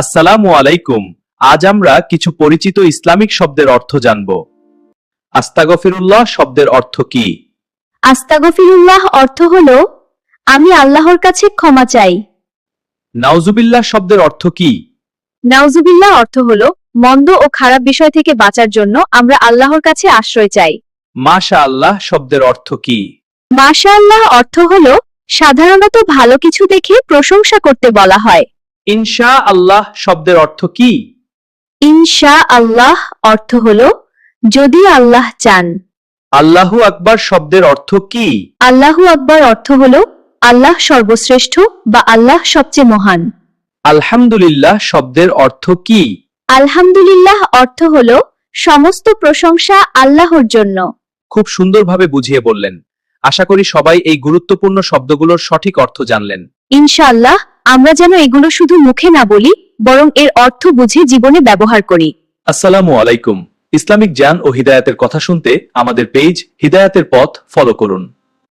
আসসালামু আলাইকুম। আজ আমরা কিছু পরিচিত ইসলামিক শব্দের অর্থ জানব। আস্তাগফিরুল্লাহ শব্দের অর্থ কি? আস্তাগফিরুল্লাহ অর্থ হলো আমি আল্লাহর কাছে ক্ষমা চাই। নাউজুবিল্লাহ শব্দের অর্থ কি? নাউজুবিল্লাহ অর্থ হলো মন্দ ও খারাপ বিষয় থেকে বাঁচার জন্য আমরা আল্লাহর কাছে আশ্রয় চাই। মাশাআল্লাহ শব্দের অর্থ কি? মাশাআল্লাহ অর্থ হলো সাধারণত ভালো কিছু দেখে প্রশংসা করতে বলা হয়। ইনশা আল্লাহ শব্দের অর্থ কি? ইনশা আল্লাহ অর্থ হলো যদি আল্লাহ চান। আল্লাহু আকবার শব্দের অর্থ কি? আল্লাহু আকবার অর্থ হলো আল্লাহ সর্বশ্রেষ্ঠ বা আল্লাহ সবচেয়ে মহান। আলহামদুলিল্লাহ শব্দের অর্থ কি? আলহামদুলিল্লাহ অর্থ হলো সমস্ত প্রশংসা আল্লাহর জন্য। খুব সুন্দরভাবে বুঝিয়ে বললেন। আশা করি সবাই এই গুরুত্বপূর্ণ শব্দগুলোর সঠিক অর্থ জানলেন। ইনশাআল্লাহ আমরা যেন এগুলো শুধু মুখে না বলি, বরং এর অর্থ বুঝে জীবনে ব্যবহার করি। আসসালামু আলাইকুম। ইসলামিক জ্ঞান ও হিদায়াতের কথা শুনতে আমাদের পেজ হিদায়াতের পথ ফলো করুন।